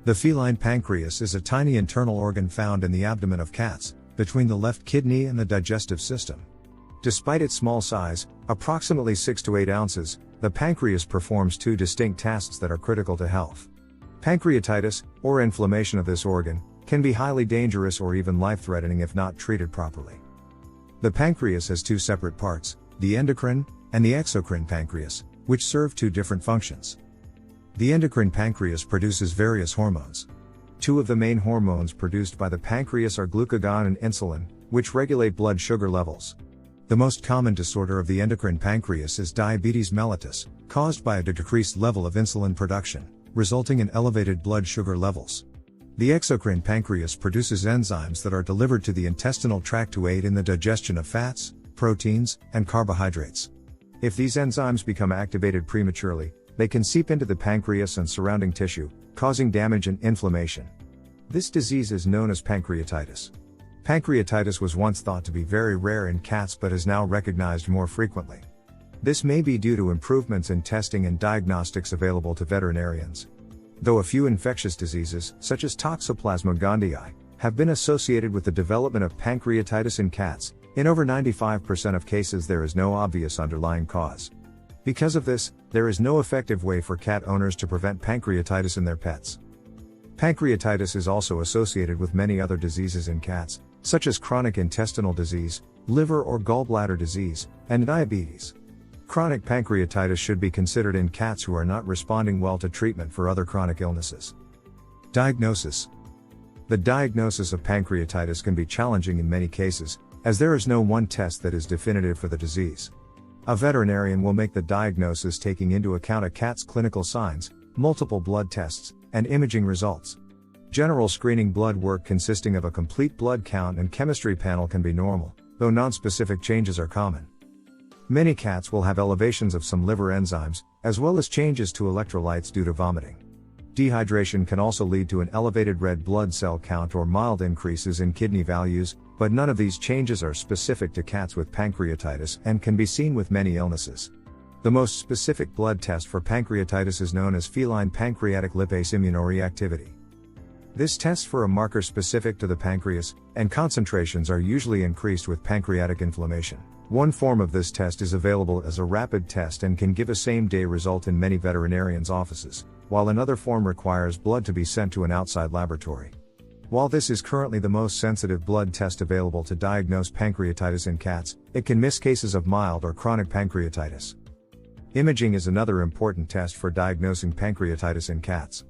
The feline pancreas is a tiny internal organ found in the abdomen of cats, between the left kidney and the digestive system. Despite its small size, approximately 6 to 8 ounces, the pancreas performs two distinct tasks that are critical to health. Pancreatitis, or inflammation of this organ, can be highly dangerous or even life-threatening if not treated properly. The pancreas has two separate parts, the endocrine and the exocrine pancreas, which serve two different functions. The endocrine pancreas produces various hormones. Two of the main hormones produced by the pancreas are glucagon and insulin, which regulate blood sugar levels. The most common disorder of the endocrine pancreas is diabetes mellitus, caused by a decreased level of insulin production, resulting in elevated blood sugar levels. The exocrine pancreas produces enzymes that are delivered to the intestinal tract to aid in the digestion of fats, proteins, and carbohydrates. If these enzymes become activated prematurely, they can seep into the pancreas and surrounding tissue, causing damage and inflammation. This disease is known as pancreatitis. Pancreatitis was once thought to be very rare in cats but is now recognized more frequently. This may be due to improvements in testing and diagnostics available to veterinarians. Though a few infectious diseases, such as Toxoplasma gondii, have been associated with the development of pancreatitis in cats, in over 95% of cases there is no obvious underlying cause. Because of this, there is no effective way for cat owners to prevent pancreatitis in their pets. Pancreatitis is also associated with many other diseases in cats, such as chronic intestinal disease, liver or gallbladder disease, and diabetes. Chronic pancreatitis should be considered in cats who are not responding well to treatment for other chronic illnesses. Diagnosis. The diagnosis of pancreatitis can be challenging in many cases, as there is no one test that is definitive for the disease. A veterinarian will make the diagnosis taking into account a cat's clinical signs, multiple blood tests, and imaging results. General screening blood work consisting of a complete blood count and chemistry panel can be normal, though non-specific changes are common. Many cats will have elevations of some liver enzymes, as well as changes to electrolytes due to vomiting. Dehydration can also lead to an elevated red blood cell count or mild increases in kidney values, but none of these changes are specific to cats with pancreatitis and can be seen with many illnesses. The most specific blood test for pancreatitis is known as feline pancreatic lipase immunoreactivity. This tests for a marker specific to the pancreas, and concentrations are usually increased with pancreatic inflammation. One form of this test is available as a rapid test and can give a same-day result in many veterinarians' offices, while another form requires blood to be sent to an outside laboratory. While this is currently the most sensitive blood test available to diagnose pancreatitis in cats, it can miss cases of mild or chronic pancreatitis. Imaging is another important test for diagnosing pancreatitis in cats.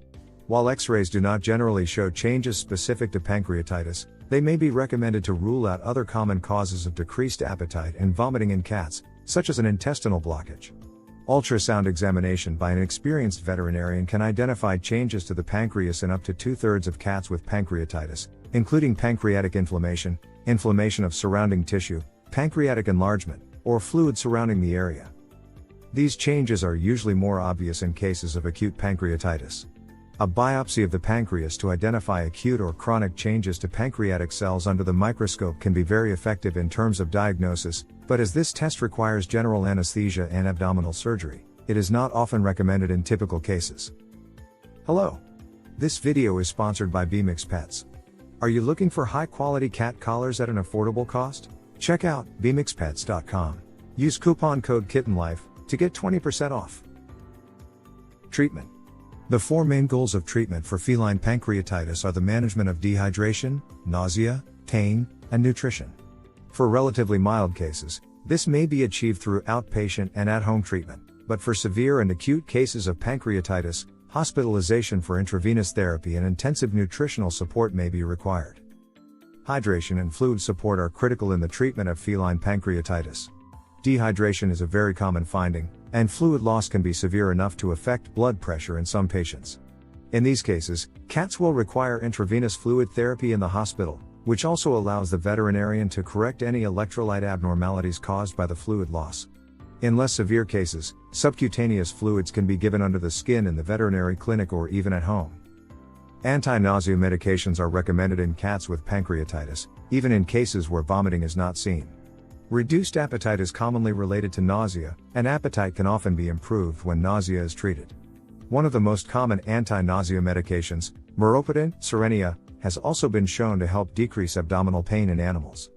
While X-rays do not generally show changes specific to pancreatitis, they may be recommended to rule out other common causes of decreased appetite and vomiting in cats, such as an intestinal blockage. Ultrasound examination by an experienced veterinarian can identify changes to the pancreas in up to 2/3 of cats with pancreatitis, including pancreatic inflammation, inflammation of surrounding tissue, pancreatic enlargement, or fluid surrounding the area. These changes are usually more obvious in cases of acute pancreatitis. A biopsy of the pancreas to identify acute or chronic changes to pancreatic cells under the microscope can be very effective in terms of diagnosis, but as this test requires general anesthesia and abdominal surgery, it is not often recommended in typical cases. Hello. This video is sponsored by BMX Pets. Are you looking for high-quality cat collars at an affordable cost? Check out bmxpets.com. Use coupon code KittenLife to get 20% off. Treatment. The four main goals of treatment for feline pancreatitis are the management of dehydration, nausea, pain, and nutrition. For relatively mild cases, this may be achieved through outpatient and at-home treatment, but for severe and acute cases of pancreatitis, hospitalization for intravenous therapy and intensive nutritional support may be required. Hydration and fluid support are critical in the treatment of feline pancreatitis. Dehydration is a very common finding, and fluid loss can be severe enough to affect blood pressure in some patients. In these cases, cats will require intravenous fluid therapy in the hospital, which also allows the veterinarian to correct any electrolyte abnormalities caused by the fluid loss. In less severe cases, subcutaneous fluids can be given under the skin in the veterinary clinic or even at home. Anti-nausea medications are recommended in cats with pancreatitis, even in cases where vomiting is not seen. Reduced appetite is commonly related to nausea, and appetite can often be improved when nausea is treated. One of the most common anti-nausea medications, meropenem, Cerenia, has also been shown to help decrease abdominal pain in animals.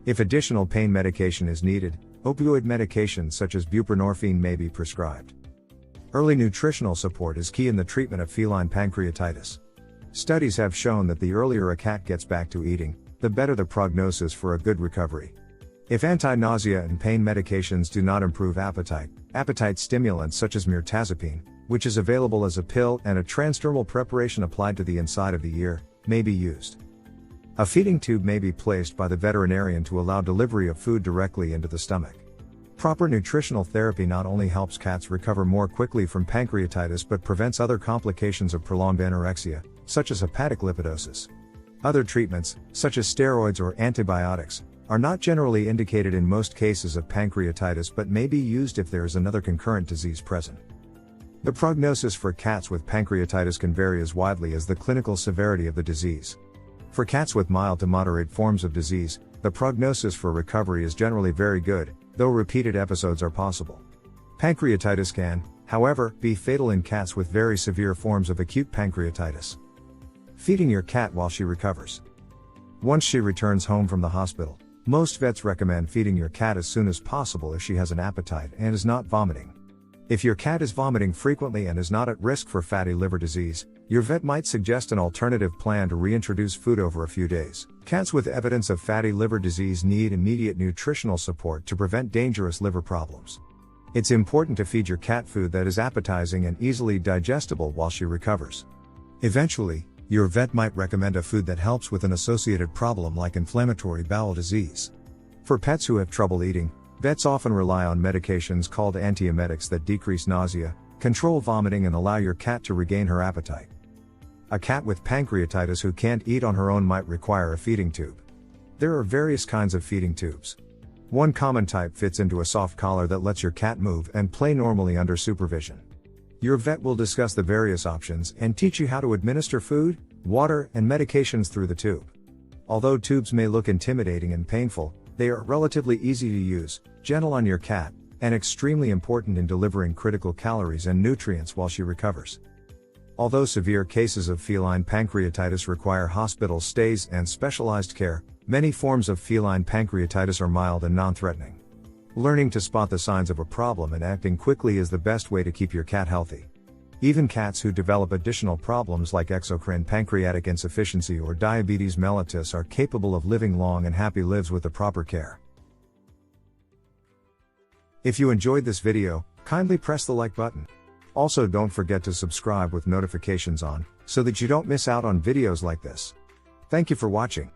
If additional pain medication is needed, opioid medications such as buprenorphine may be prescribed. Early nutritional support is key in the treatment of feline pancreatitis. Studies have shown that the earlier a cat gets back to eating, the better the prognosis for a good recovery. If anti-nausea and pain medications do not improve appetite stimulants such as mirtazapine, which is available as a pill and a transdermal preparation applied to the inside of the ear, may be used. A feeding tube may be placed by the veterinarian to allow delivery of food directly into the stomach. Proper nutritional therapy not only helps cats recover more quickly from pancreatitis but prevents other complications of prolonged anorexia, such as hepatic lipidosis. Other treatments, such as steroids or antibiotics, are not generally indicated in most cases of pancreatitis but may be used if there is another concurrent disease present. The prognosis for cats with pancreatitis can vary as widely as the clinical severity of the disease. For cats with mild to moderate forms of disease, the prognosis for recovery is generally very good, though repeated episodes are possible. Pancreatitis can, however, be fatal in cats with very severe forms of acute pancreatitis. Feeding your cat while she recovers. Once she returns home from the hospital, most vets recommend feeding your cat as soon as possible if she has an appetite and is not vomiting. If your cat is vomiting frequently and is not at risk for fatty liver disease, your vet might suggest an alternative plan to reintroduce food over a few days. Cats with evidence of fatty liver disease need immediate nutritional support to prevent dangerous liver problems. It's important to feed your cat food that is appetizing and easily digestible while she recovers. Eventually, your vet might recommend a food that helps with an associated problem like inflammatory bowel disease. For pets who have trouble eating, vets often rely on medications called antiemetics that decrease nausea, control vomiting and allow your cat to regain her appetite. A cat with pancreatitis who can't eat on her own might require a feeding tube. There are various kinds of feeding tubes. One common type fits into a soft collar that lets your cat move and play normally under supervision. Your vet will discuss the various options and teach you how to administer food, water, and medications through the tube. Although tubes may look intimidating and painful, they are relatively easy to use, gentle on your cat, and extremely important in delivering critical calories and nutrients while she recovers. Although severe cases of feline pancreatitis require hospital stays and specialized care, many forms of feline pancreatitis are mild and non-threatening. Learning to spot the signs of a problem and acting quickly is the best way to keep your cat healthy. Even cats who develop additional problems like exocrine pancreatic insufficiency or diabetes mellitus are capable of living long and happy lives with the proper care. If you enjoyed this video, kindly press the like button. Also, don't forget to subscribe with notifications on, so that you don't miss out on videos like this. Thank you for watching.